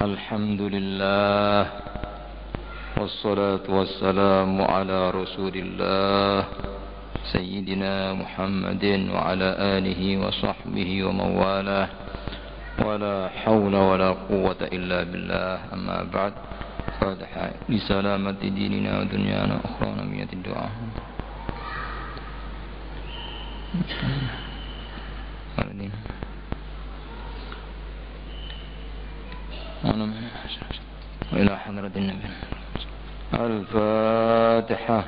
الحمد لله والصلاة والسلام على رسول الله سيدنا محمد وعلى آله وصحبه ومن والاه ولا حول ولا قوة إلا بالله. أما بعد، فاتحة لسلامة ديننا ودنيانا أخرانا بنية الدعاء. وإلى حضرة النبي. الفاتحة.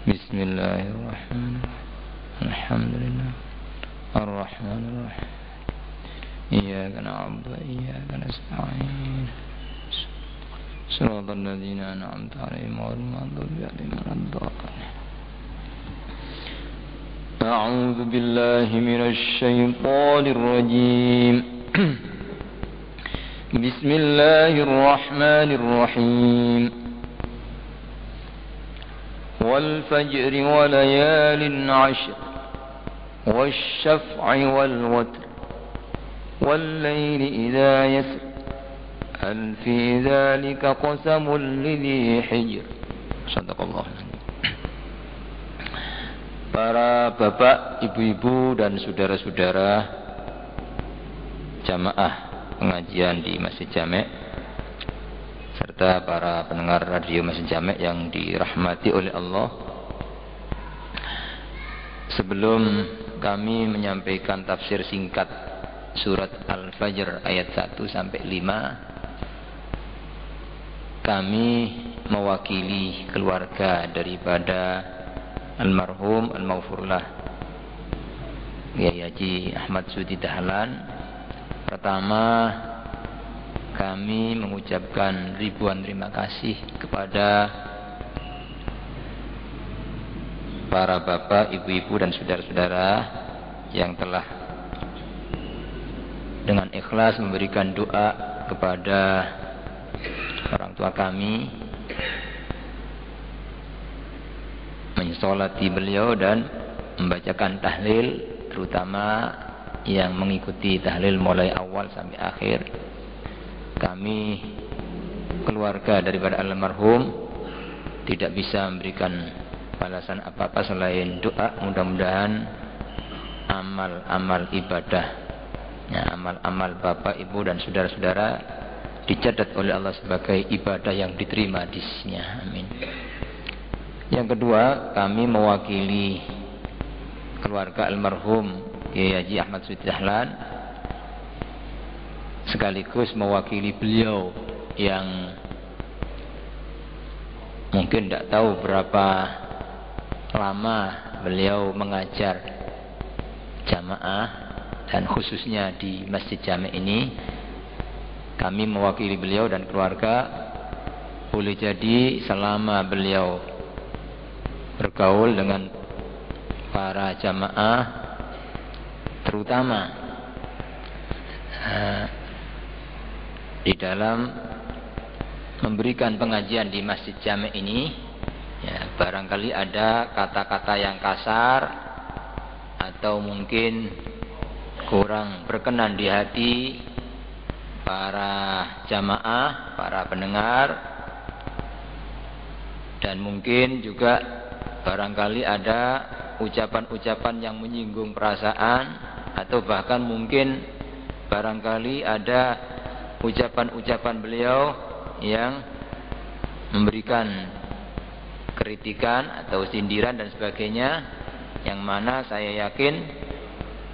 بسم الله الرحمن الرحيم. الحمد لله الرحمن الرحيم. إياك نعبد وإياك نستعين. صراط الذين أنعمت عليهم غير المغضوب عليهم ولا الضالين. أعوذ بالله من الشيطان الرجيم. بسم الله الرحمن الرحيم. والفجر وليال عشر والشفع والوتر والليل إذا يسر هل في ذلك قسم لذي حجر. صدق الله. Para bapak, ibu-ibu dan saudara-saudara jamaah pengajian di Masjid Jamek serta para pendengar radio Masjid Jamek yang dirahmati oleh Allah. Sebelum kami menyampaikan tafsir singkat surat Al-Fajr ayat 1 sampai 5, kami mewakili keluarga daripada almarhum al-maghfurlah Kiai Haji Ahmad Sudi Dahlan. Pertama, kami mengucapkan ribuan terima kasih kepada para bapak, ibu-ibu dan saudara-saudara yang telah dengan ikhlas memberikan doa kepada orang tua kami, mensolati beliau dan membacakan tahlil, terutama yang mengikuti tahlil mulai awal sampai akhir. Kami keluarga daripada almarhum tidak bisa memberikan balasan apa-apa selain doa. Mudah-mudahan amal-amal ibadah, amal-amal bapak, ibu dan saudara-saudara dicatat oleh Allah sebagai ibadah yang diterima di sisinya. Amin. Yang kedua, kami mewakili keluarga almarhum Kiai Haji Ahmad Sudi Dahlan, sekaligus mewakili beliau yang mungkin tidak tahu berapa lama beliau mengajar jamaah dan khususnya di Masjid Jamek ini. Kami mewakili beliau dan keluarga, boleh jadi selama beliau bergaul dengan para jamaah, terutama di dalam memberikan pengajian di Masjid Jamek ini, barangkali ada kata-kata yang kasar atau mungkin kurang berkenan di hati para jamaah, para pendengar, dan mungkin juga barangkali ada ucapan-ucapan yang menyinggung perasaan, atau bahkan mungkin barangkali ada ucapan-ucapan beliau yang memberikan kritikan atau sindiran dan sebagainya, yang mana saya yakin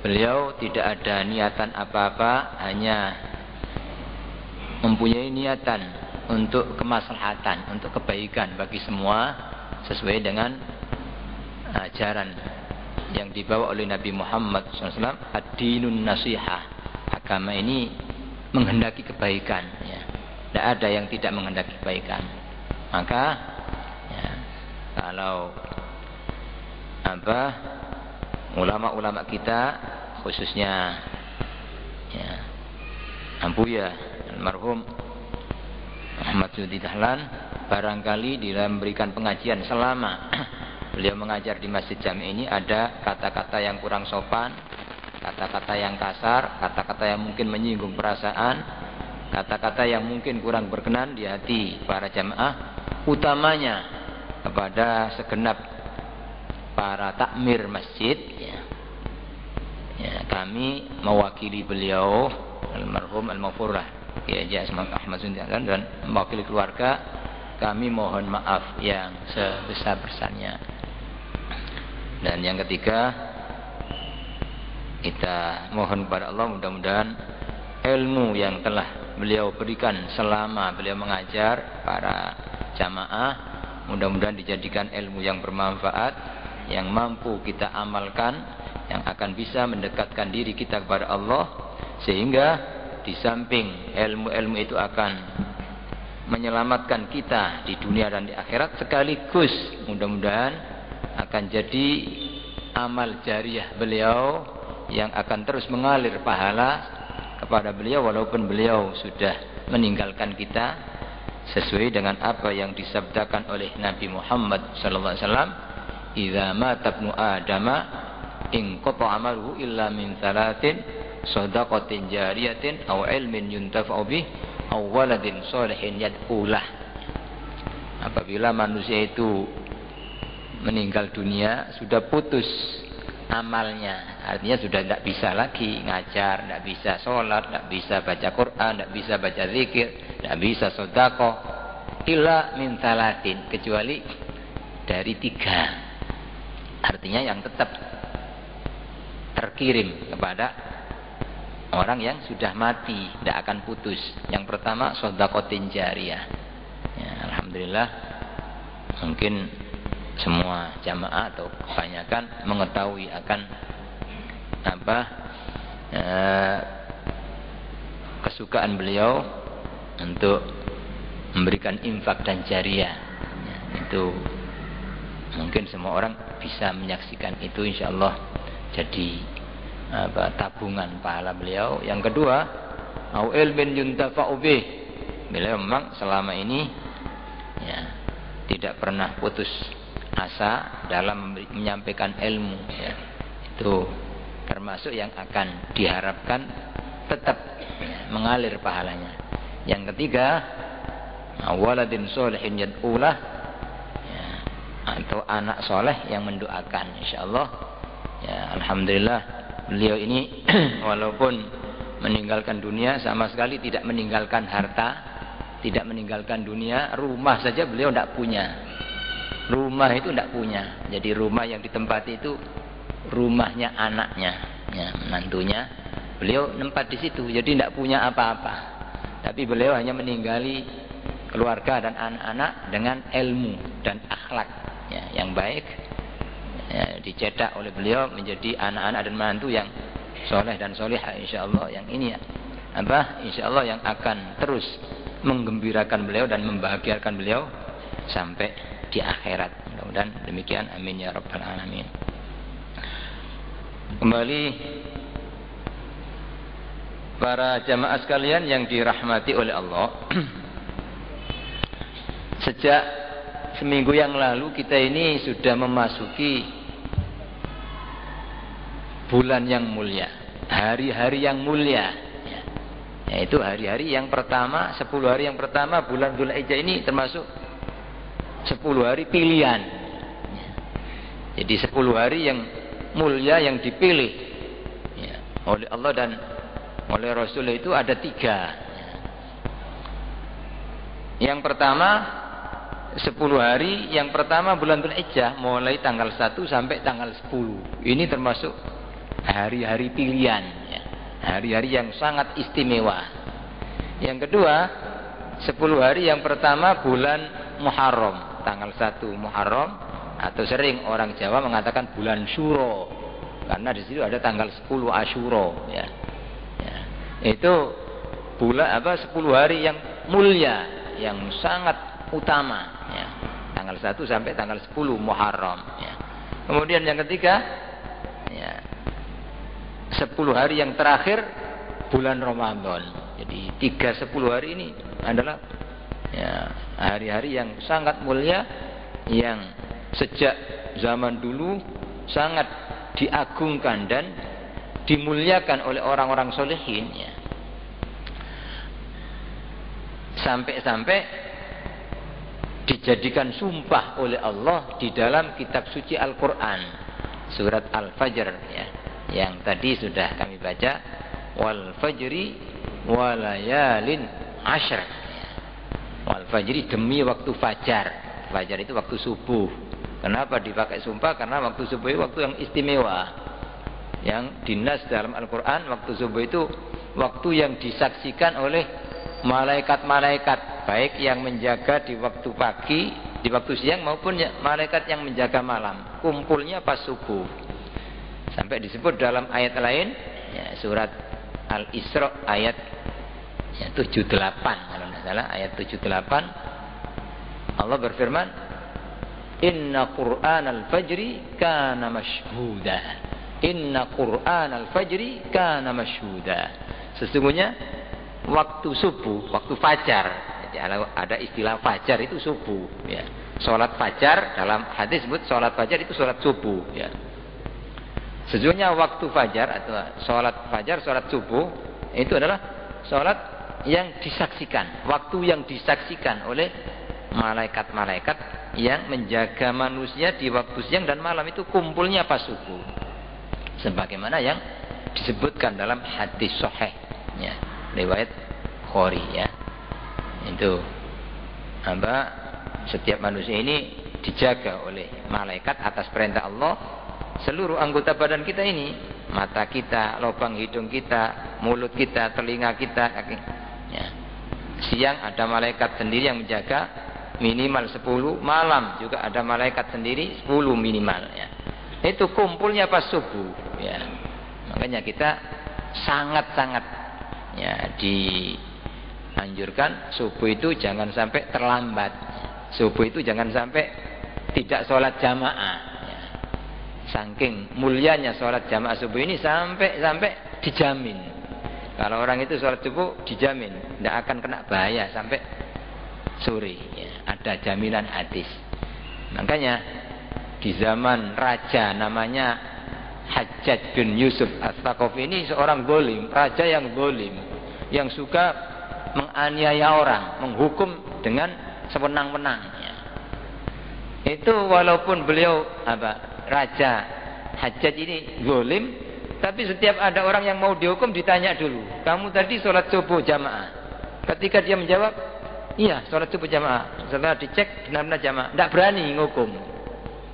beliau tidak ada niatan apa-apa, hanya mempunyai niatan untuk kemaslahatan, untuk kebaikan bagi semua, sesuai dengan ajaran yang dibawa oleh Nabi Muhammad SAW. Ad-dinun nasihah, agama ini menghendaki kebaikan, tidak ada yang tidak menghendaki kebaikan. Maka kalau ulama-ulama kita, khususnya Ampuya almarhum Ahmad Sudi Dahlan, barangkali di dalam memberikan pengajian selama beliau mengajar di Masjid Jamek ini ada kata-kata yang kurang sopan, kata-kata yang kasar, kata-kata yang mungkin menyinggung perasaan, kata-kata yang mungkin kurang berkenan di hati para jamaah, utamanya kepada segenap para takmir masjid. Ya, kami mewakili beliau almarhum al-Maghfurlah Kiai Haji Ahmad Suntiagan dan mewakili keluarga, kami mohon maaf yang sebesar-besarnya. Dan yang ketiga, kita mohon kepada Allah mudah-mudahan ilmu yang telah beliau berikan selama beliau mengajar para jamaah, mudah-mudahan dijadikan ilmu yang bermanfaat, yang mampu kita amalkan, yang akan bisa mendekatkan diri kita kepada Allah, sehingga di samping ilmu-ilmu itu akan menyelamatkan kita di dunia dan di akhirat, sekaligus mudah-mudahan akan jadi amal jariah beliau yang akan terus mengalir pahala kepada beliau walaupun beliau sudah meninggalkan kita, sesuai dengan apa yang disabdakan oleh Nabi Muhammad sallallahu alaihi wasallam, "Idza mata ibnu Adama in qata amaluhu illa min thalathin, shadaqatin jariyatin aw ilmin yuntafa'u bih aw waladin shalihin yad'ulah." Apabila manusia itu meninggal dunia, sudah putus amalnya, artinya sudah tidak bisa lagi ngajar, tidak bisa sholat, tidak bisa baca Quran, tidak bisa baca zikir, tidak bisa sedekah, illa min thalathin, kecuali dari 3. Artinya yang tetap terkirim kepada orang yang sudah mati, tidak akan putus. Yang pertama shadaqatin jariyah. Ya, alhamdulillah mungkin semua jamaah atau kebanyakan mengetahui akan apa kesukaan beliau untuk memberikan infak dan jariyah. Ya, itu mungkin semua orang bisa menyaksikan itu, insyaallah jadi tabungan pahala beliau. Yang kedua, au ilmin yuntafa'u bih. Beliau memang selama ini ya tidak pernah putus asa dalam menyampaikan ilmu, ya. Itu termasuk yang akan diharapkan tetap ya, mengalir pahalanya. Yang ketiga, waladin sholihin yad'ulah, ya, atau anak soleh yang mendoakan, insyaallah. Ya, alhamdulillah beliau ini walaupun meninggalkan dunia, sama sekali tidak meninggalkan harta, tidak meninggalkan dunia. Rumah saja beliau tidak punya. Rumah itu tidak punya. Jadi rumah yang ditempati itu rumahnya anaknya, ya, menantunya. Beliau nempat di situ. Jadi tidak punya apa-apa. Tapi beliau hanya meninggali keluarga dan anak-anak dengan ilmu dan akhlak ya, yang baik. Ya, dicetak oleh beliau menjadi anak-anak dan menantu yang soleh dan solihah, insyaallah. Yang ini ya, insyaallah yang akan terus menggembirakan beliau dan membahagiakan beliau sampai di akhirat. Mudah-mudahan demikian, amin ya rabbal alamin. Kembali para jamaah sekalian yang dirahmati oleh Allah. Sejak seminggu yang lalu kita ini sudah memasuki bulan yang mulia, hari-hari yang mulia, yaitu hari-hari yang pertama, 10 hari yang pertama bulan Dzulhijjah ini termasuk 10 hari pilihan. Jadi 10 hari yang mulia yang dipilih ya, oleh Allah dan oleh Rasul itu ada 3. Yang pertama 10 hari yang pertama bulan Dzulhijjah, mulai tanggal 1 sampai tanggal 10. Ini termasuk hari-hari pilihan ya, hari-hari yang sangat istimewa. Yang kedua 10 hari yang pertama bulan Muharram, tanggal 1 Muharram, atau sering orang Jawa mengatakan bulan Syuro, karena di situ ada tanggal 10 Asyura ya. Ya. Itu bulan 10 hari yang mulia, yang sangat utama ya. Tanggal 1 sampai tanggal 10 Muharram ya. Kemudian yang ketiga ya, 10 hari yang terakhir bulan Ramadan. Jadi 10 hari ini adalah ya, hari-hari yang sangat mulia, yang sejak zaman dulu sangat diagungkan dan dimuliakan oleh orang-orang solehin, ya. Sampai-sampai dijadikan sumpah oleh Allah di dalam kitab suci Al-Quran, surat Al-Fajr, ya, yang tadi sudah kami baca, wal fajri walayalin ashr, ya. Wal fajri, demi waktu fajar. Fajar itu waktu subuh. Kenapa dipakai sumpah? Karena waktu subuh itu waktu yang istimewa, yang dinas dalam Al-Quran. Waktu subuh itu waktu yang disaksikan oleh malaikat-malaikat, baik yang menjaga di waktu pagi, di waktu siang, maupun malaikat yang menjaga malam. Kumpulnya pas subuh. Sampai disebut dalam ayat lain, ya, surat Al-Isra ayat 78, kalau tidak salah, ayat 78, Allah berfirman, Inna Qur'an al-fajri kana mashhuda. Inna Qur'an al-fajri kana mashhuda. Sesungguhnya waktu subuh, waktu fajar. Jadi ada istilah fajar itu subuh, ya. Salat fajar, dalam hadis disebut salat fajar itu salat subuh, ya. Sesungguhnya waktu fajar atau salat fajar, salat subuh itu adalah salat yang disaksikan, waktu yang disaksikan oleh malaikat-malaikat yang menjaga manusia di waktu siang dan malam, itu kumpulnya pas subuh. Sebagaimana yang disebutkan dalam hadis sahih, ya, riwayat Bukhari, ya. Itu setiap manusia ini dijaga oleh malaikat atas perintah Allah. Seluruh anggota badan kita ini, mata kita, lubang hidung kita, mulut kita, telinga kita, kaki, ya. Siang ada malaikat sendiri yang menjaga minimal 10, malam juga ada malaikat sendiri 10 minimal, ya. Itu kumpulnya pas subuh, ya. Makanya kita sangat-sangat, ya, dianjurkan subuh itu jangan sampai terlambat. Subuh itu jangan sampai tidak sholat jamaah, ya. Saking mulianya sholat jamaah subuh ini sampai dijamin. Kalau orang itu sholat subuh dijamin tidak akan kena bahaya sampai sore, ya. Ada jaminan hadis. Makanya di zaman raja namanya Hajjaj bin Yusuf As-Saqafi ini seorang zalim, raja yang zalim, yang suka menganiaya orang, menghukum dengan sewenang-wenangnya. Itu walaupun beliau raja Hajjaj ini zalim, tapi setiap ada orang yang mau dihukum ditanya dulu, kamu tadi sholat subuh jamaah? Ketika dia menjawab, iya, sholat subuh jamaah. Setelah dicek benar-benar jamaah, tidak berani ngukum.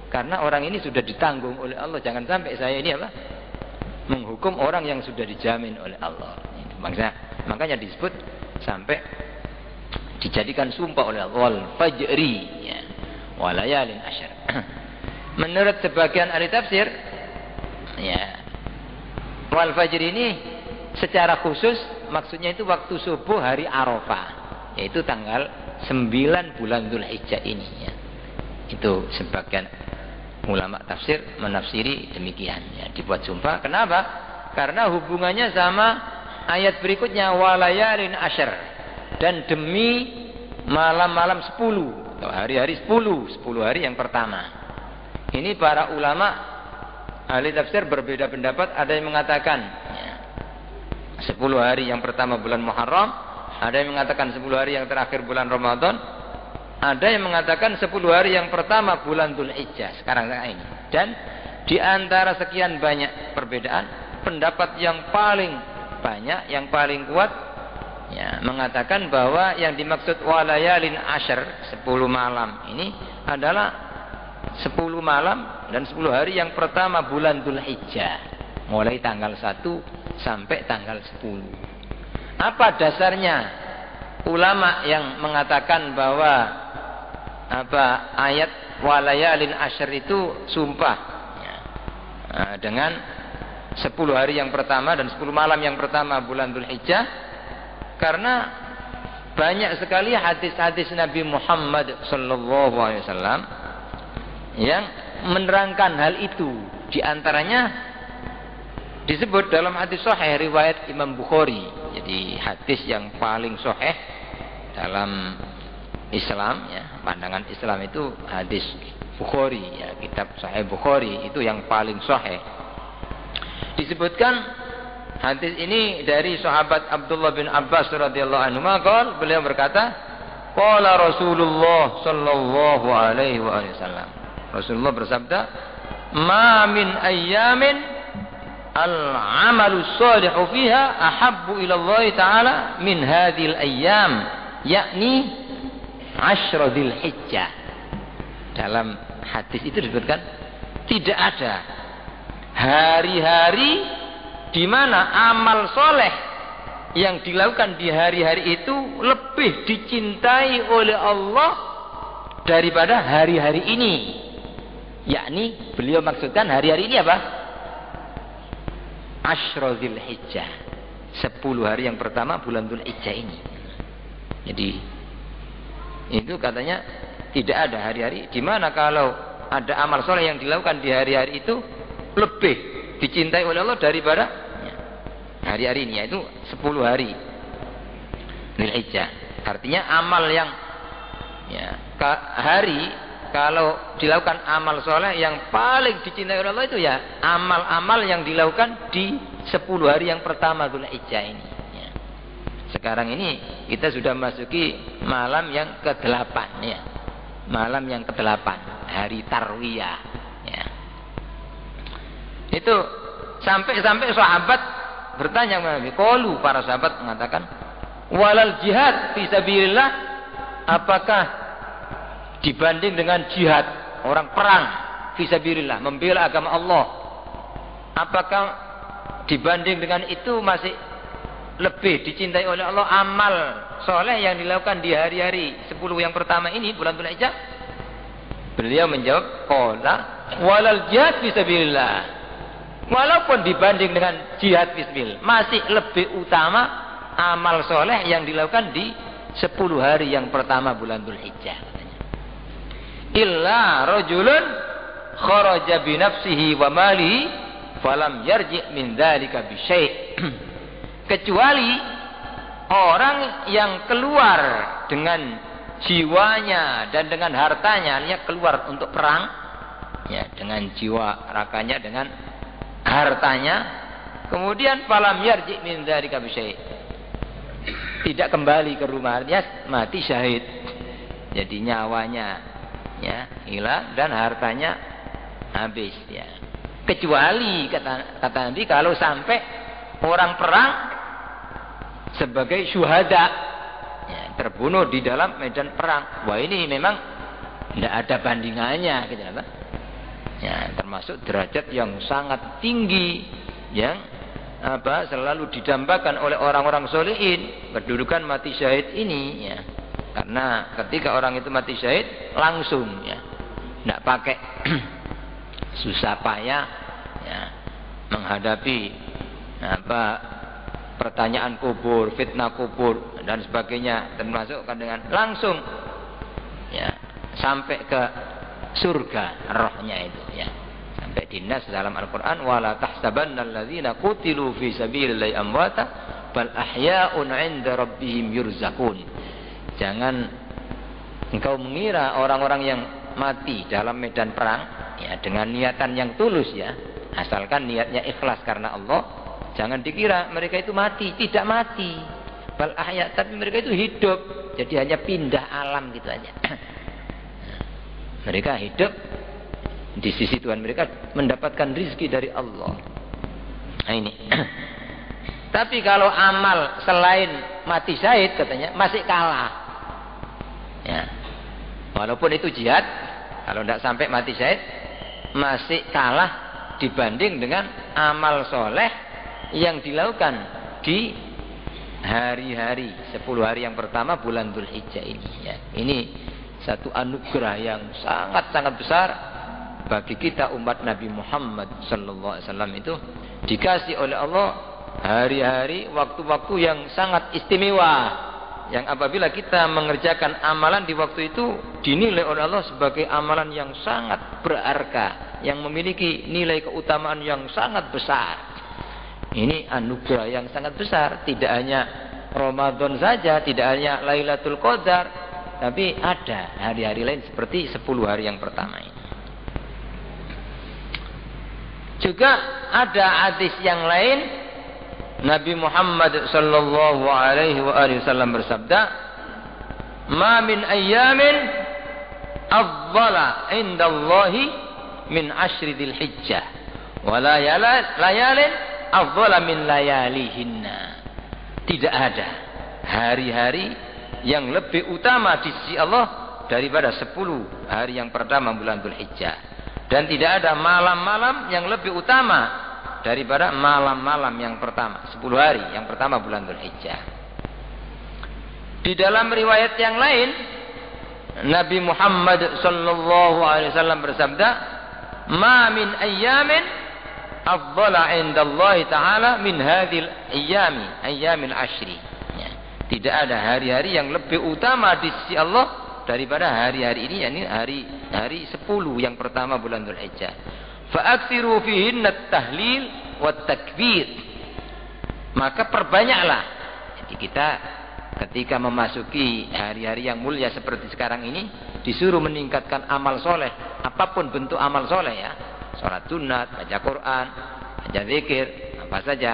Karena orang ini sudah ditanggung oleh Allah. Jangan sampai saya ini menghukum orang yang sudah dijamin oleh Allah. Makanya disebut sampai dijadikan sumpah oleh Allah. Wal fajri, ya, walayalin asyr. Menurut sebagian ahli tafsir, ya, wal fajri ini secara khusus maksudnya itu waktu subuh hari Arafah, yaitu tanggal 9 bulan Dzulhijjah ini, ya. Itu sebagian ulama tafsir menafsiri demikian, ya, dibuat sumpah. Kenapa? Karena hubungannya sama ayat berikutnya, walayalin asyr, dan demi malam-malam 10 atau hari-hari 10 hari yang pertama. Ini para ulama ahli tafsir berbeda pendapat. Ada yang mengatakan, ya, 10 hari yang pertama bulan Muharram, ada yang mengatakan 10 hari yang terakhir bulan Ramadan, ada yang mengatakan 10 hari yang pertama bulan Dzulhijjah sekarang ini. Dan di antara sekian banyak perbedaan, pendapat yang paling banyak, yang paling kuat, ya, mengatakan bahwa yang dimaksud walayalin asyr, 10 malam ini adalah 10 malam dan 10 hari yang pertama bulan Dzulhijjah, mulai tanggal 1 sampai tanggal 10. Apa dasarnya ulama yang mengatakan bahwa ayat walayalin asyr itu sumpah, ya, dengan 10 hari yang pertama dan 10 malam yang pertama bulan Dzulhijjah? Karena banyak sekali hadis-hadis Nabi Muhammad sallallahu alaihi wasallam yang menerangkan hal itu. Di antaranya disebut dalam hadis sahih riwayat Imam Bukhari. Jadi hadis yang paling sahih dalam Islam, ya, pandangan Islam itu hadis Bukhari, ya, kitab Sahih Bukhari itu yang paling sahih. Disebutkan hadis ini dari sahabat Abdullah bin Abbas radhiyallahu anhu, maka beliau berkata, qala Rasulullah sallallahu alaihi wasallam. Rasulullah bersabda, "Ma min ayyamin al-amalu shalihu fiha ahabbu ila Allah taala min hadhil ayyam, yakni Ashra Dzulhijjah." Dalam hadis itu disebutkan tidak ada hari-hari di mana amal soleh yang dilakukan di hari-hari itu lebih dicintai oleh Allah daripada hari-hari ini. Yakni beliau maksudkan hari-hari ini apa? Ashra Dzulhijjah, 10 hari yang pertama bulan Dzulhijjah ini. Jadi itu katanya tidak ada hari-hari di mana kalau ada amal soleh yang dilakukan di hari-hari itu lebih dicintai oleh Allah daripada hari-hari ini, yaitu 10 hari Dzulhijjah. Artinya amal yang hari kalau dilakukan amal soleh yang paling dicintai oleh Allah itu ya amal-amal yang dilakukan di 10 hari yang pertama Dzulhijjah ini. Sekarang ini kita sudah memasuki malam yang ke-8 ya. Malam yang ke-8, hari Tarwiyah ya. Itu sampai sahabat bertanya kepada Nabi, qalu, para sahabat mengatakan, walal jihad fi sabilillah, apakah dibanding dengan jihad, orang perang fi sabilillah, membela agama Allah, apakah dibanding dengan itu masih lebih dicintai oleh Allah amal soleh yang dilakukan di hari-hari 10 yang pertama ini bulan Dzulhijjah? Beliau menjawab, qala walal jihad fisabilillah, walaupun dibanding dengan jihad fisabilillah masih lebih utama amal soleh yang dilakukan di 10 hari yang pertama bulan Dzulhijjah. Illa rajulun kharaja bi nafsihi wa malihi falam yarji' min dzalika bi syai'. Kecuali orang yang keluar dengan jiwanya dan dengan hartanya, artinya keluar untuk perang ya, dengan jiwa raganya, dengan hartanya, kemudian falam yarji' min dzalika bi syai', tidak kembali ke rumah, artinya mati syahid. Jadi nyawanya ya hilang dan hartanya habis ya. Kecuali kata Nabi kalau sampai orang perang sebagai syuhada ya, terbunuh di dalam medan perang. Wah, ini memang tidak ada bandingannya gitu apa? Ya, termasuk derajat yang sangat tinggi yang selalu didambakan oleh orang-orang solihin, kedudukan mati syahid ini ya. Karena ketika orang itu mati syahid langsung ya, tidak pakai susah payah ya, menghadapi pertanyaan kubur, fitnah kubur dan sebagainya, termasuk dengan langsung ya sampai ke surga rohnya itu ya. Sampai dinas dalam Al-Qur'an, wala tahsabannal ladzina qutilu fi sabilillahi amwata bal ahya'un 'inda rabbihim yurzaqun. Jangan engkau mengira orang-orang yang mati dalam medan perang ya dengan niatan yang tulus ya, asalkan niatnya ikhlas karena Allah. Jangan dikira mereka itu mati, tidak mati. Bal ahya, tapi mereka itu hidup. Jadi hanya pindah alam gitu aja. Mereka hidup di sisi Tuhan, mereka mendapatkan rizki dari Allah. Nah ini. Tapi kalau amal selain mati syahid katanya masih kalah. Ya. Walaupun itu jihad, kalau tidak sampai mati syahid masih kalah dibanding dengan amal soleh yang dilakukan di hari-hari 10 hari yang pertama bulan Dzulhijjah ini ya. Ini satu anugerah yang sangat-sangat besar bagi kita umat Nabi Muhammad sallallahu alaihi wasallam, itu dikasih oleh Allah hari-hari, waktu-waktu yang sangat istimewa, yang apabila kita mengerjakan amalan di waktu itu dinilai oleh Allah sebagai amalan yang sangat berharga, yang memiliki nilai keutamaan yang sangat besar. Ini anugerah yang sangat besar. Tidak hanya Ramadan saja, tidak hanya Lailatul Qadar, tapi ada hari-hari lain seperti 10 hari yang pertama ini. Juga ada hadis yang lain, Nabi Muhammad sallallahu alaihi wasallam bersabda, "Ma min ayyamin afdala indallahi min ashri dzilhijjah wa layalin afdala min layalihinna." Tidak ada hari-hari yang lebih utama di sisi Allah daripada 10 hari yang pertama bulan Dzulhijjah, dan tidak ada malam-malam yang lebih utama daripada malam-malam yang pertama 10 hari yang pertama bulan Dzulhijjah. Di dalam riwayat yang lain, Nabi Muhammad sallallahu alaihi wasallam bersabda, "Ma min ayyamin afdala indallahi ta'ala min hadhil ayyamil ashri." Ya. Tidak ada hari-hari yang lebih utama di sisi Allah daripada hari-hari ini, yakni hari 10 yang pertama bulan Dzulhijjah. Fa'aksiru fihinna at-tahlil wat takbir. Maka perbanyaklah. Jadi kita ketika memasuki hari-hari yang mulia seperti sekarang ini, disuruh meningkatkan amal soleh, apapun bentuk amal soleh ya, sholat sunat, baca Quran, baca zikir, apa saja.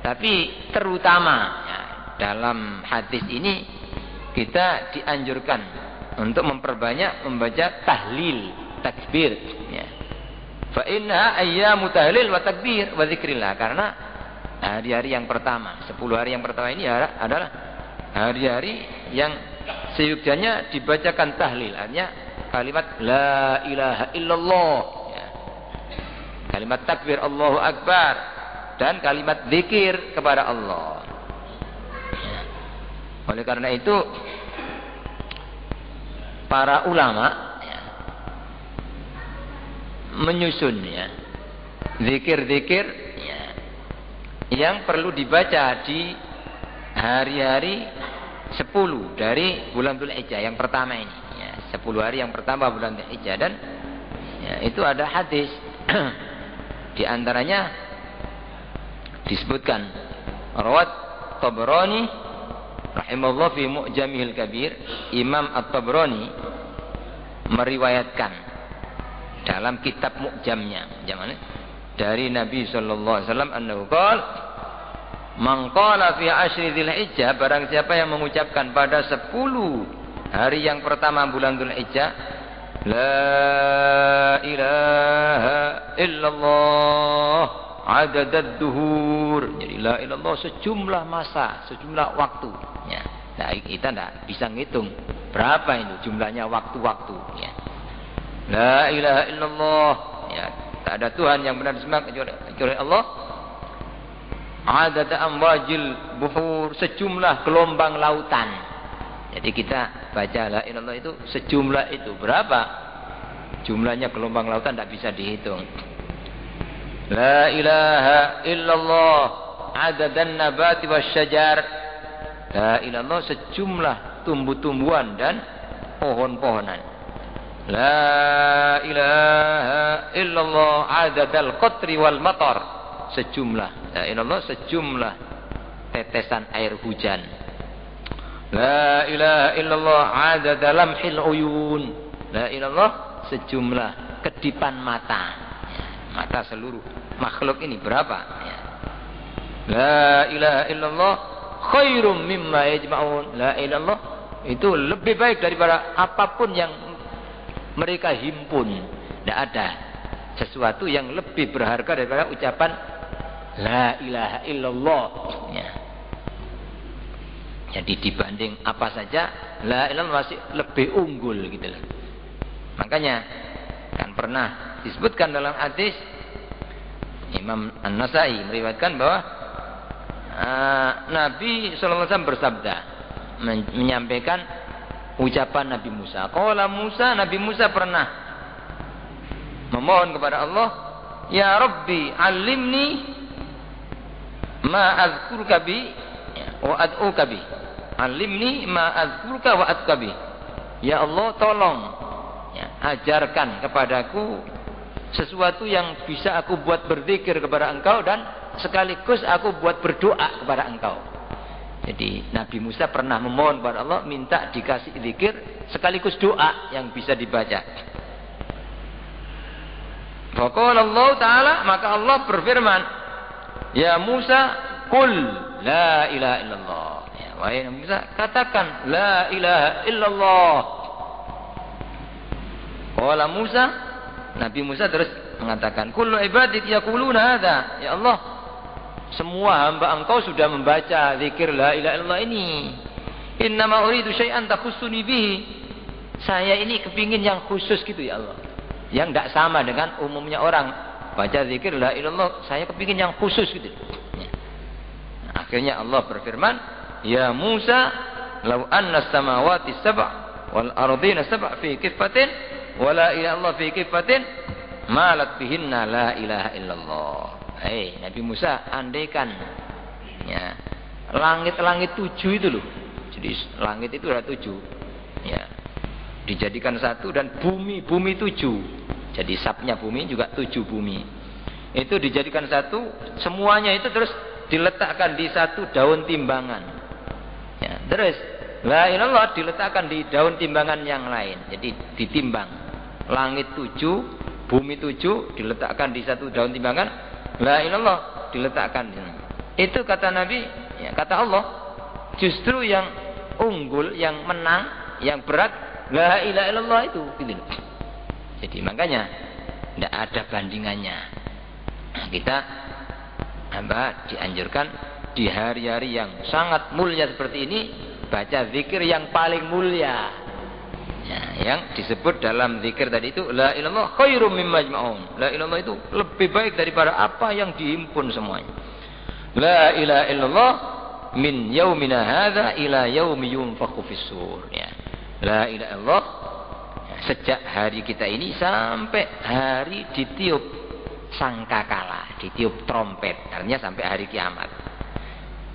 Tapi terutama ya, dalam hadis ini kita dianjurkan untuk memperbanyak membaca tahlil, takbir ya. Fa inna ayyamu tahlil wa takbir wa zikrillah, karena hari-hari yang pertama, 10 hari yang pertama ini adalah hari-hari yang seyugjanya dibacakan tahlil, artinya kalimat la ilaha illallah ya. Kalimat takbir Allahu akbar, dan kalimat zikir kepada Allah ya. Oleh karena itu para ulama ya, menyusun ya zikir-zikir ya, yang perlu dibaca di hari-hari 10 dari bulan Dzulhijjah yang pertama ini ya, 10 hari yang pertama bulan Dzulhijjah. Dan ya, itu ada hadis di antaranya disebutkan rawat Tabrani rahimahullah fi Mu'jamihil Kabir. Imam At-Tabrani meriwayatkan dalam kitab Mu'jamnya dari Nabi sallallahu alaihi wasallam annahu qala, "Man qala fi asyri Dzulhijjah," barang siapa yang mengucapkan pada 10 hari yang pertama bulan Dzulhijjah, la ilaha illallah adadad duhur. Jadi la ilallah sejumlah masa, sejumlah waktu ya. Nah, kita tidak bisa ngitung berapa itu jumlahnya waktu-waktu ya. La ilaha illallah ya, tak ada Tuhan yang benar disembah kecuali Allah. Adad amwajil buhur, sejumlah gelombang lautan. Jadi kita baca la ilallah itu sejumlah itu berapa jumlahnya gelombang lautan tidak bisa dihitung. La ilaha illallah adadan nabati wasyajar. La ilallah sejumlah tumbuh-tumbuhan dan pohon-pohonan. La ilaha illallah adadal qatri wal matar. Sejumlah. La ilallah sejumlah tetesan air hujan. La ilaha illallah adadal lamhil uyun. La ilallah sejumlah kedipan mata. Mata seluruh makhluk ini berapa ya. La ilaha illallah khairum mimma yajma'un. La ilaha illallah itu lebih baik daripada apapun yang mereka himpun. Tidak ada sesuatu yang lebih berharga daripada ucapan la ilaha illallah ya. Jadi dibanding apa saja la ilaha illallah masih lebih unggul gitu loh. Makanya kan pernah disebutkan dalam hadis, Imam An-Nasai meriwayatkan bahwa Nabi sallallahu alaihi wasallam bersabda, menyampaikan ucapan Nabi Musa. Qala Musa, Nabi Musa pernah memohon kepada Allah, ya Rabbi alimni ma azkuruka bi wa ad'uka bi. Alimni ma azkuruka wa ad'uka bi. Ya Allah, tolong ya, ajarkan kepadaku sesuatu yang bisa aku buat berzikir kepada Engkau dan sekaligus aku buat berdoa kepada Engkau. Jadi Nabi Musa pernah memohon kepada Allah minta dikasih zikir sekaligus doa yang bisa dibaca. Faqala Allah Ta'ala, maka Allah berfirman, ya Musa, qul la ilaha illallah. Ya, wahai Musa, katakan la ilaha illallah. Qala Musa, Nabi Musa terus mengatakan, kullu ibadik yaquluna hadza. Ya Allah, semua hamba Engkau sudah membaca zikir la ilaha illallah ini. Innama uridu syai'an takhussuni bihi. Saya ini kepingin yang khusus gitu ya Allah. Yang tidak sama dengan umumnya orang baca zikir la ilallah, saya kepingin yang khusus gitu. Akhirnya Allah berfirman, ya Musa, law anna samawati sab' wal ardina sab' fi kifatin wa la ilaha illallah fi kifatin malat bihinna la ilaha illallah. Hei Nabi Musa, andaikan ya langit-langit 7 itu loh. Jadi langit itu ada 7. Ya. Dijadikan satu, dan bumi 7. Jadi sapnya bumi juga 7 bumi. Itu dijadikan satu, semuanya itu terus diletakkan di satu daun timbangan. Ya, terus la ilallah diletakkan di daun timbangan yang lain. Jadi ditimbang. Langit 7, bumi 7 diletakkan di satu daun timbangan. La ilallah diletakkan. Itu kata Nabi, ya, kata Allah, justru yang unggul, yang menang, yang berat la ilaha illallah itu gitu. Jadi makanya tidak ada bandingannya. Kita dianjurkan di hari-hari yang sangat mulia seperti ini baca zikir yang paling mulia. Ya, yang disebut dalam zikir tadi itu la ilallah khairum mimma yajma'un. La ilallah itu lebih baik daripada apa yang dihimpun semuanya. La ilaha illallah min yaumina hadza ila yaumi yunfakhu fis-sur. Ya. La ilaha illallah sejak hari kita ini sampai hari ditiup sangkakala, ditiup trompet, artinya sampai hari kiamat.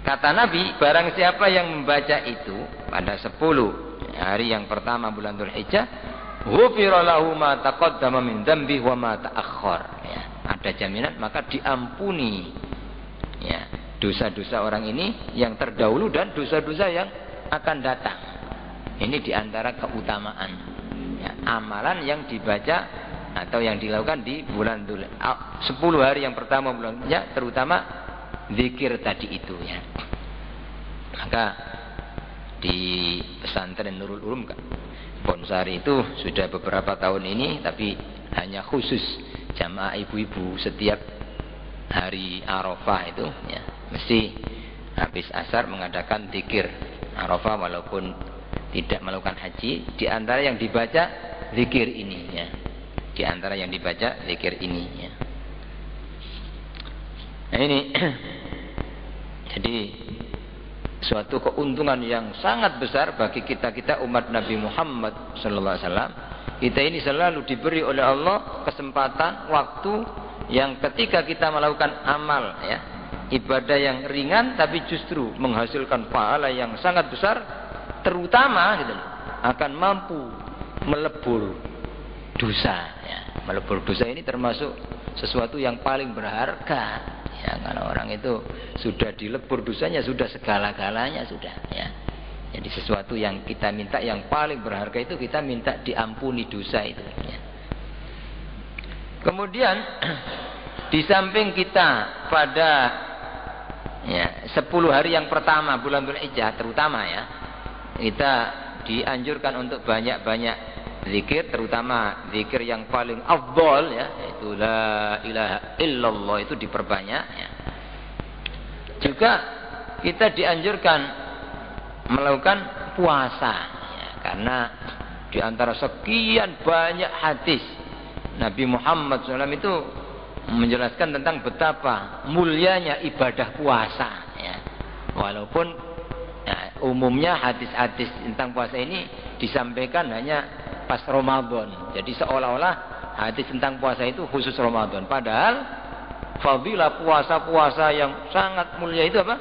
Kata Nabi, barang siapa yang membaca itu pada 10 hari yang pertama bulan Dzulhijjah, ghufira lahu ma taqaddama min dzambi wa ma ta'akhkhar. Ya, ada jaminan, maka diampuni ya dosa-dosa orang ini yang terdahulu dan dosa-dosa yang akan datang. Ini diantara keutamaan ya, amalan yang dibaca atau yang dilakukan di bulan 10 hari yang pertama bulannya, terutama zikir tadi itu ya. Maka di pesantren Nurul Ulum Bonsari itu sudah beberapa tahun ini, tapi hanya khusus jamaah ibu-ibu setiap hari Arafah itu ya, mesti habis asar mengadakan zikir Arafah walaupun tidak melakukan haji. Di antara yang dibaca zikir ini ya. Di antara yang dibaca zikir ini ya. Nah ini jadi suatu keuntungan yang sangat besar bagi kita umat Nabi Muhammad sallallahu alaihi wasallam. Kita ini selalu diberi oleh Allah kesempatan waktu yang ketika kita melakukan amal ya, ibadah yang ringan tapi justru menghasilkan pahala yang sangat besar, terutama gitu, akan mampu melebur dosa ya. Melebur dosa ini termasuk sesuatu yang paling berharga ya. Kalau orang itu sudah dilebur dosanya, sudah segala-galanya sudah ya. Jadi sesuatu yang kita minta yang paling berharga itu, kita minta diampuni dosa itu ya. Kemudian di samping kita pada ya 10 hari yang pertama bulan Dzulhijjah terutama ya, kita dianjurkan untuk banyak-banyak zikir, terutama zikir yang paling afdal ya, yaitu la ilaha illallah, itu diperbanyak ya. Juga kita dianjurkan melakukan puasa ya, karena di antara sekian banyak hadis Nabi Muhammad SAW itu menjelaskan tentang betapa mulianya ibadah puasa ya. Walaupun ya, umumnya hadis-hadis tentang puasa ini disampaikan hanya pas Ramadan. Jadi seolah-olah hadis tentang puasa itu khusus Ramadan. Padahal fadilah puasa-puasa yang sangat mulia itu apa?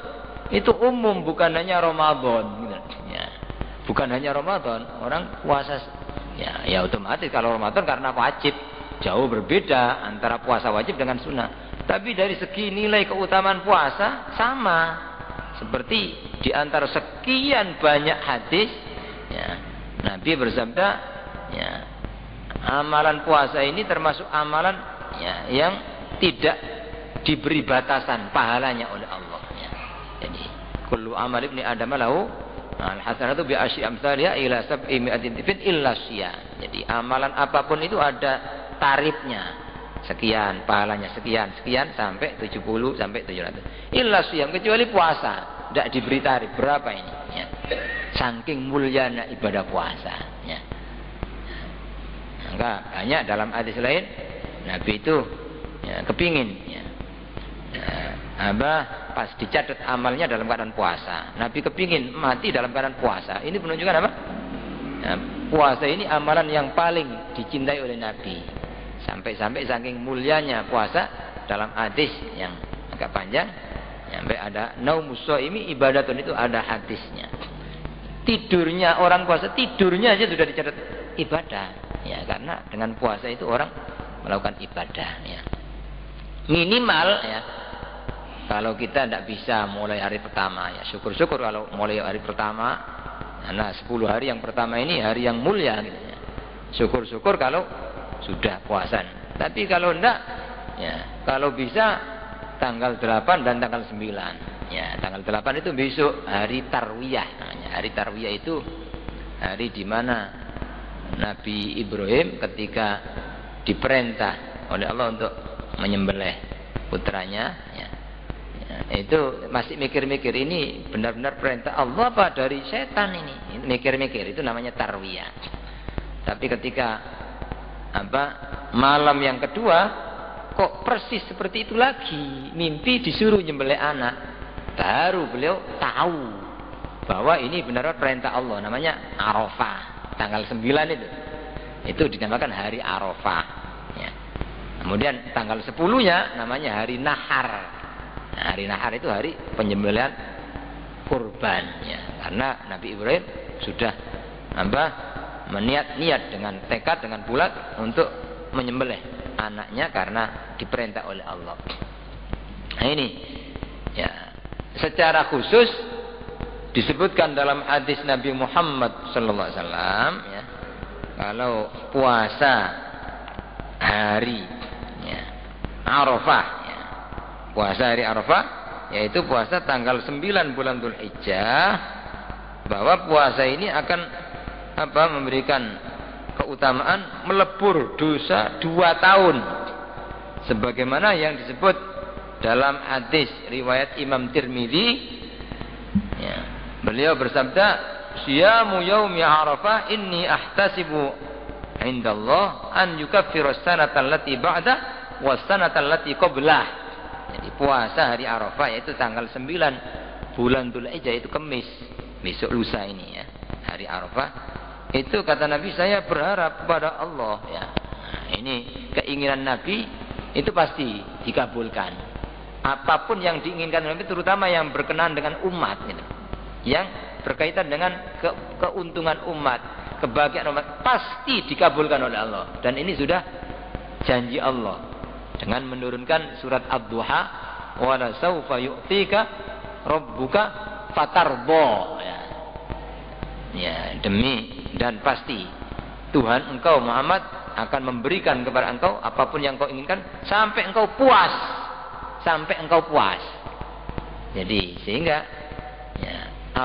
Itu umum, bukan hanya Ramadan gitu. Ya. Bukan hanya Ramadan, orang puasa ya otomatis kalau Ramadan karena wajib, jauh berbeda antara puasa wajib dengan sunnah. Tapi dari segi nilai keutamaan puasa sama. Seperti di antara sekian banyak hadis ya, Nabi bersabda ya, amalan puasa ini termasuk amalan ya, yang tidak diberi batasan pahalanya oleh Allah ya. Jadi kullu amal ibni adam lahu al-hasanatu bi asyri amsalha ila sab'i mi'atin tifin illa siyam. Jadi amalan apapun itu ada tarifnya. Sekian pahalanya, sekian sampai 70 sampai 700. Illa siyam, kecuali puasa, tidak diberi tarif berapa ini ya. Saking mulianya ibadah puasa ya. Maka banyak dalam hadis lain Nabi itu ya, kepingin ya. Pas dicatat amalnya dalam keadaan puasa, Nabi kepingin mati dalam keadaan puasa. Ini menunjukkan apa? Ya, puasa ini amalan yang paling dicintai oleh Nabi. Sampai saking mulianya puasa dalam hadis yang agak panjang, sampai ada naumus shaimi ibadatun, itu ada hadisnya. Tidurnya orang puasa, tidurnya aja sudah dicatat ibadah. Ya, karena dengan puasa itu orang melakukan ibadah. Ya. Minimal ya. Kalau kita tidak bisa mulai hari pertama, ya syukur-syukur kalau mulai hari pertama. Nah 10 hari yang pertama ini hari yang mulia. Gitu, ya. Syukur-syukur kalau sudah puasa. Tapi kalau enggak, ya kalau bisa tanggal 8 dan tanggal 9. Ya, tanggal 8 itu besok hari Tarwiyah namanya. Hari Tarwiyah itu hari di mana Nabi Ibrahim ketika diperintah oleh Allah untuk menyembelih putranya, ya, itu masih mikir-mikir ini benar-benar perintah Allah apa dari setan ini. Mikir-mikir, itu namanya Tarwiyah. Tapi ketika malam yang kedua kok persis seperti itu lagi, mimpi disuruh nyembelih anak, baru beliau tahu bahwa ini benar-benar perintah Allah. Namanya Arafah, tanggal 9 itu dinamakan hari Arafah ya. Kemudian tanggal 10-nya namanya hari Nahar. Nah, hari Nahar itu hari penyembelihan kurban ya. Karena Nabi Ibrahim sudah niat dengan tekad, dengan bulat untuk menyembelih anaknya karena diperintah oleh Allah. Nah ini ya, secara khusus disebutkan dalam hadis Nabi Muhammad sallallahu alaihi wasallam ya, kalau puasa hari ya, Arafah ya, puasa hari Arafah yaitu puasa tanggal 9 bulan Dzulhijjah, bahwa puasa ini akan memberikan keutamaan melebur dosa 2 tahun, sebagaimana yang disebut dalam hadis riwayat Imam Tirmidzi ya, beliau bersabda, siyamu yaumi Arafah inni ahtasibu indallah an yukaffiru as-sanata allati ba'da was sanata allati qablah. Jadi puasa hari Arafah yaitu tanggal 9 bulan Dzulhijjah, itu Kamis, besok lusa ini ya, hari Arafah. Itu kata Nabi, saya berharap kepada Allah ya. Nah, ini keinginan Nabi itu pasti dikabulkan. Apapun yang diinginkan Nabi, terutama yang berkenaan dengan umat gitu. Yang berkaitan dengan keuntungan umat, kebahagiaan umat, pasti dikabulkan oleh Allah. Dan ini sudah janji Allah dengan menurunkan surat Ad-Duha, wa la saufa yu'tika rabbuka fatardha ya. Ya, demi dan pasti Tuhan engkau Muhammad akan memberikan kepada engkau apapun yang kau inginkan sampai engkau puas. Sampai engkau puas. Jadi sehingga ya,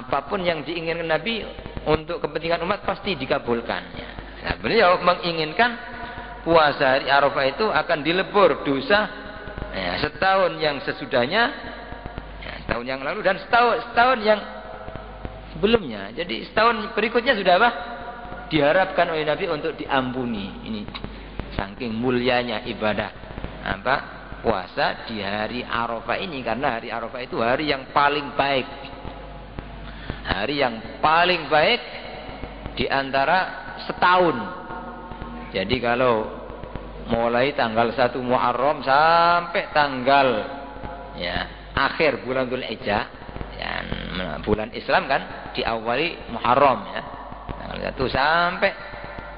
apapun yang diinginkan Nabi untuk kepentingan umat pasti dikabulkan ya. Nah, beliau menginginkan puasa hari Arafah itu akan dilebur dosa ya, setahun yang sesudahnya ya, setahun yang lalu dan setahun yang sebelumnya. Jadi setahun berikutnya sudah apa? Diharapkan oleh Nabi untuk diampuni. Ini saking mulianya ibadah puasa di hari Arafah ini, karena hari Arafah itu hari yang paling baik. Hari yang paling baik di antara setahun. Jadi kalau mulai tanggal 1 Muharram sampai tanggal ya akhir bulan Dzulhijjah ya, bulan Islam kan diawali Muharram ya. Tanggal 1 sampai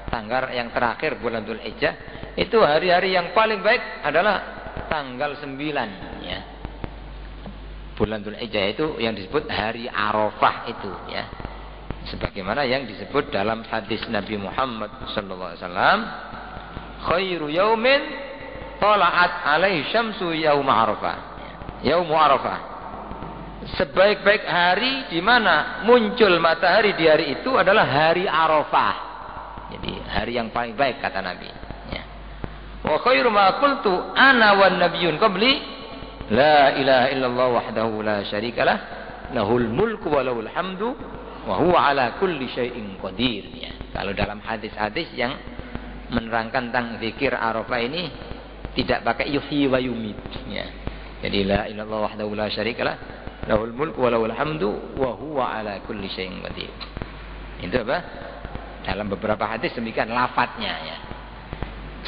tanggal yang terakhir bulan Dzulhijjah, itu hari-hari yang paling baik adalah tanggal 9 ya. Bulan Dzulhijjah itu yang disebut hari Arafah itu ya. Sebagaimana yang disebut dalam hadis Nabi Muhammad sallallahu alaihi wasallam, khairu yaumin tala'at alaihi syamsu yaum Arafah. Yaum Arafah. Sebaik-baik hari di mana muncul matahari di hari itu adalah hari Arafah. Jadi hari yang paling baik kata Nabi. Ya. Wa khairu ma qultu ana wan nabiyyun qabli la ilaha illallah wahdahu la syarikalah lahul mulku wa lahul hamdu wa huwa ala kulli syai'in qadir. Ya. Kalau dalam hadis-hadis yang menerangkan tentang zikir Arafah ini tidak pakai yuhyi wa yumit. Ya. Jadi la ilaha illallah wahdahu la syarikalah lahul mulku wa lahul hamdu wa huwa ala kulli syai'in qadir. Itu apa? Dalam beberapa hadis demikian lafadznya ya.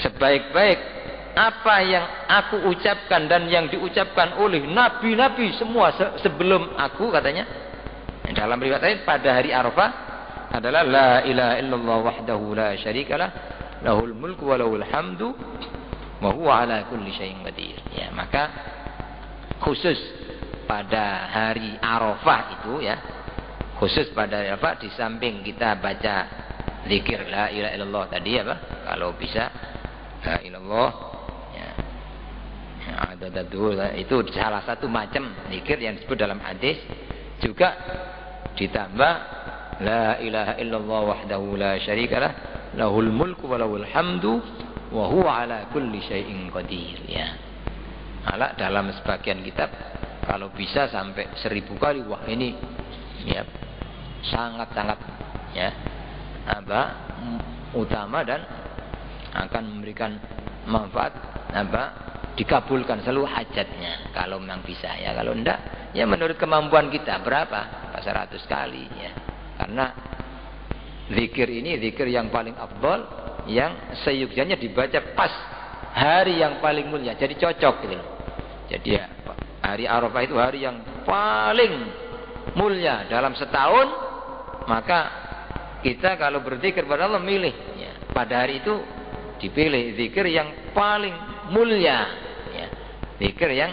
Sebaik-baik apa yang aku ucapkan dan yang diucapkan oleh nabi-nabi semua sebelum aku katanya. Dalam riwayat lain pada hari Arafah adalah la ilaha illallah wahdahu la syarikalah lahul mulku wa lahul hamdu wa huwa ala kulli syai'in qadir. Ya, maka khusus pada hari Arafah itu ya, khusus pada hari Arafah di samping kita baca zikir la ilaha illallah tadi apa? Kalau bisa la ilallah ya. Itu salah satu macam zikir yang disebut dalam hadis. Juga ditambah la ilaha illallah wahdahu la syarikalah lahul mulku wa lahul hamdu wa huwa ala kulli syai'in qadir ya. Ala dalam sebagian kitab kalau bisa sampai 1000 kali, wah ini ya sangat-sangat ya apa utama dan akan memberikan manfaat apa dikabulkan seluruh hajatnya kalau memang bisa ya. Kalau enggak ya menurut kemampuan kita berapa 100 kali ya. Karena zikir ini zikir yang paling afdal yang seyugjanya dibaca pas hari yang paling mulia, jadi cocok gitu. Jadi ya hari Arafah itu hari yang paling mulia dalam setahun, maka kita kalau berzikir pada Allah milih ya, pada hari itu dipilih zikir yang paling mulia ya, zikir yang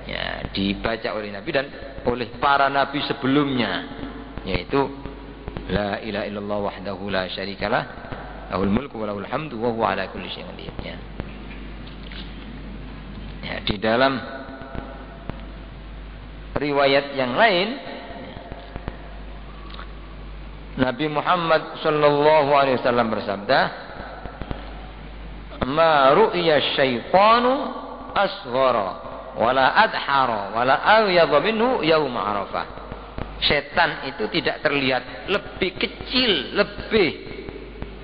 ya, dibaca oleh Nabi dan oleh para nabi sebelumnya, yaitu la ilaha illallah wahdahu la syarikalah lahul mulku wa lahul hamdu wa huwa ala kulli syai'in qadir ya. Ya, di dalam riwayat yang lain Nabi Muhammad sallallahu alaihi wasallam bersabda, "Ma ru'ya syaitanu asghara wala adhara wala aghyadha minhu yaum Arafah." Setan itu tidak terlihat lebih kecil, lebih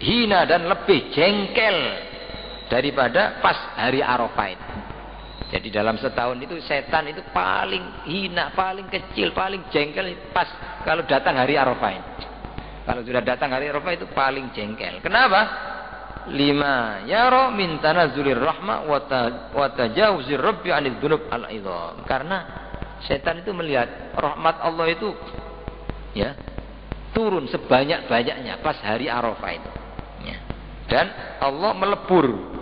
hina dan lebih jengkel daripada pas hari Arafah itu. Jadi dalam setahun itu setan itu paling hina, paling kecil, paling jengkel pas kalau datang hari Arafah ini. Kalau sudah datang hari Arafah itu paling jengkel. Kenapa? Lima yara min tanazzulir rahmah wa tajawuzir rabbi 'anil dzunub al-'idham. Karena setan itu melihat rahmat Allah itu ya turun sebanyak-banyaknya pas hari Arafah itu. Ya. Dan Allah melebur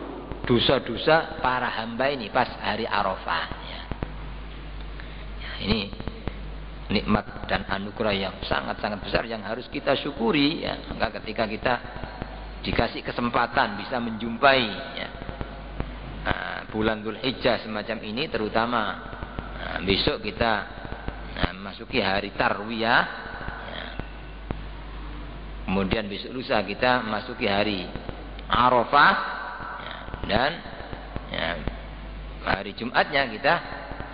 dosa-dosa para hamba ini pas hari Arafah. Ya. Ya, ini nikmat dan anugerah yang sangat-sangat besar yang harus kita syukuri ya. Maka ketika kita dikasih kesempatan bisa menjumpai ya, bulan Dzulhijjah semacam ini, terutama besok kita masuki hari Tarwiyah ya. Kemudian besok lusa kita masuki hari Arafah ya. Dan ya, hari Jumatnya kita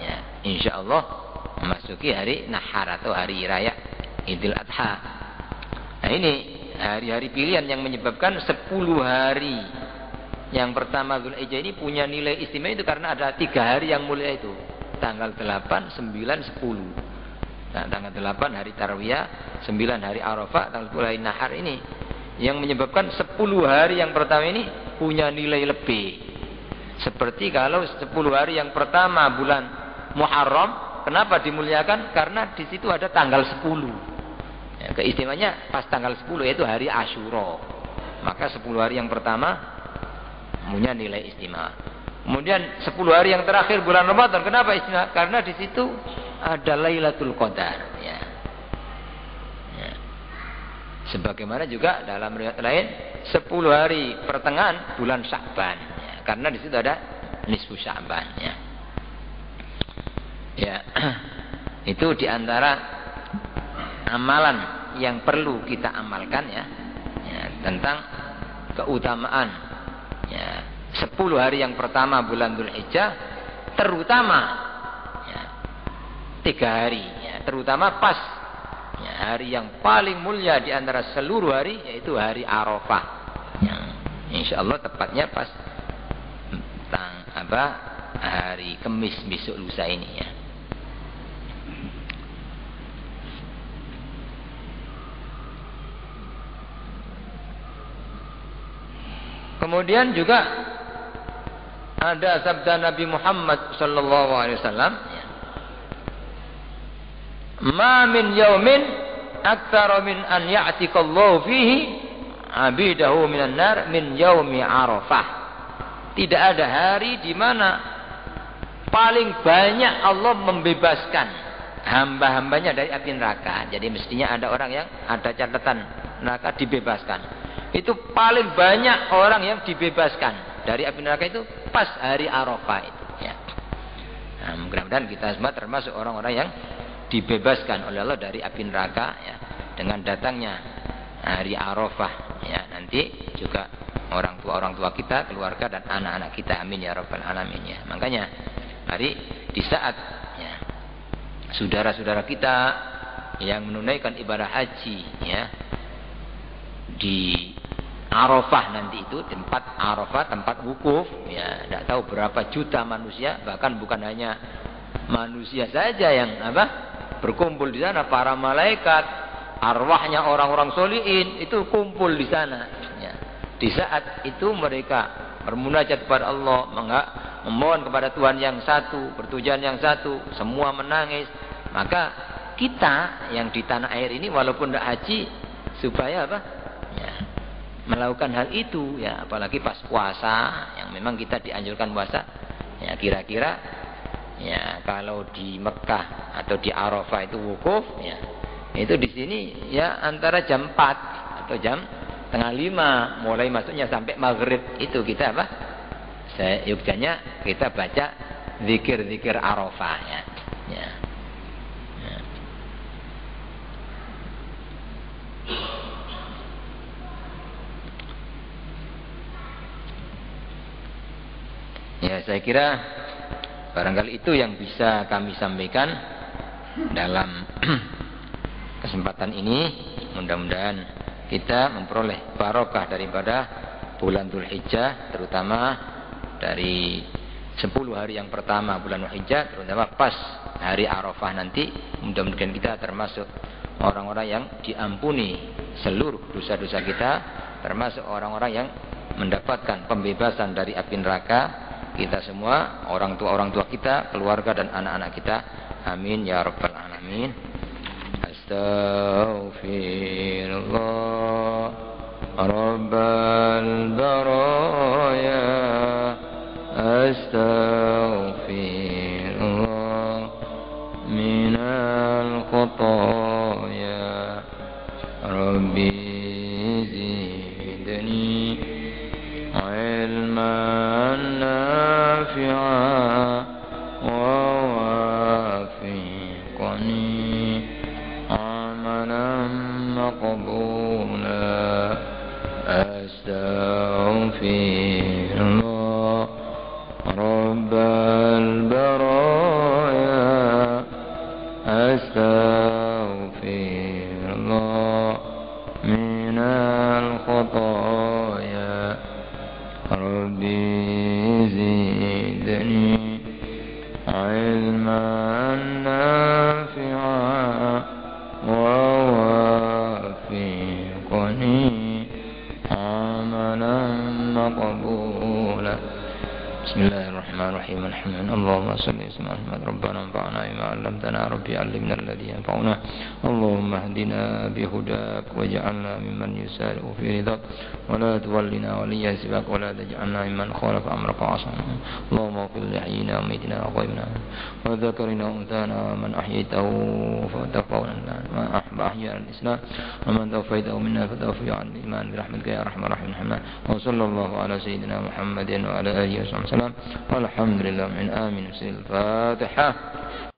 ya, insya Allah memasuki hari Nahar atau hari raya Idul Adha. Nah ini hari-hari pilihan yang menyebabkan 10 hari yang pertama Dzulhijjah ini punya nilai istimewa itu karena ada 3 hari yang mulia itu, tanggal 8, 9, 10. Nah, tanggal 8 hari Tarwiyah, 9 hari Arafah, tanggal 10 hari Nahar ini yang menyebabkan 10 hari yang pertama ini punya nilai lebih. Seperti kalau 10 hari yang pertama bulan Muharram, kenapa dimuliakan? Karena di situ ada tanggal 10. Ya, keistimewaannya pas tanggal 10 yaitu hari Asyura. Maka 10 hari yang pertama punya nilai istimewa. Kemudian 10 hari yang terakhir bulan Ramadan, kenapa istimewa? Karena di situ ada Lailatul Qadar. Ya. Ya. Sebagaimana juga dalam riwayat lain 10 hari pertengahan bulan Sya'ban. Ya. Karena di situ ada nisfu Sya'ban ya. Ya. Itu diantara amalan yang perlu kita amalkan ya, tentang keutamaan ya 10 hari yang pertama bulan Dzulhijjah, terutama ya, 3 hari ya, terutama pas ya, hari yang paling mulia di antara seluruh hari, yaitu hari Arafah yang insyaallah tepatnya pas hari Kamis besok lusa ini ya. Kemudian juga ada sabda Nabi Muhammad sallallahu alaihi wasallam, "Ma min yaumin aktsara min an ya'tikallahu fihi 'abidahu minan nar min yaumi Arafah." Tidak ada hari di mana paling banyak Allah membebaskan hamba-hambanya dari api neraka. Jadi mestinya ada orang yang ada catatan neraka dibebaskan. Itu paling banyak orang yang dibebaskan dari api neraka itu pas hari Arafah itu ya. Nah, mudah-mudahan kita semua termasuk orang-orang yang dibebaskan oleh Allah dari api neraka ya, dengan datangnya hari Arafah ya. Nanti juga orang tua kita, keluarga dan anak-anak kita, amin ya rabbal alamin ya. Makanya mari di saat ya, saudara-saudara kita yang menunaikan ibadah haji ya, di Arafah nanti itu tempat Arafah, tempat wukuf ya, tidak tahu berapa juta manusia, bahkan bukan hanya manusia saja yang berkumpul di sana, para malaikat, arwahnya orang-orang solihin itu kumpul di sana ya. Di saat itu mereka bermunajat kepada Allah, memohon kepada Tuhan yang satu, bertujuan yang satu, semua menangis. Maka kita yang di tanah air ini walaupun tidak haji, supaya ya, melakukan hal itu ya, apalagi pas puasa yang memang kita dianjurkan puasa ya. Kira-kira ya kalau di Mekah atau di Arafah itu wukuf ya, itu di sini ya antara jam 4 atau jam 4:30 mulai masuknya sampai maghrib itu kita Yogyanya kita baca zikir-zikir Arafah ya. Ya, saya kira barangkali itu yang bisa kami sampaikan dalam kesempatan ini. Mudah-mudahan kita memperoleh barokah daripada bulan Dzulhijjah, terutama dari 10 hari yang pertama bulan Dzulhijjah, terutama pas hari Arafah nanti. Mudah-mudahan kita termasuk orang-orang yang diampuni seluruh dosa-dosa kita, termasuk orang-orang yang mendapatkan pembebasan dari api neraka. Kita semua, orang tua kita, keluarga dan anak-anak kita, amin ya rabbal alamin. Astaghfirullah rabbal baraya, astaghfirullah minal khataya, rabbi zidni ilman nafi'a wa wafiqni amalan maqbula, astaghfirullah rabbal baraya, astaghfirullah minal khataya, rabbi zidni ilman nafi'a wa wafiqni amalan maqbula. Bismillahirrahmanirrahim. Alhamdulillah. Allahumma shalli ربنا انفعنا بما علمتنا ربي علمنا الذي ينفعنا اللهم اهدنا بهداك واجعلنا ممن يسارع في رضاك ولا تولنا وليا سواك ولا تجعلنا ممن خالف أمرك وعصانا اللهم اغفر لحينا وميتنا وغيبنا وذكرنا وأنثانا من أحييته فتوفنا ما أحب أحياء الإسلام ومن توفيته منا فتوفي عن الإيمان برحمتك يا أرحم الراحمين وصلى الله على سيدنا محمد وعلى آله وصحبه وسلم والحمد لله من آمين. الفاتحة.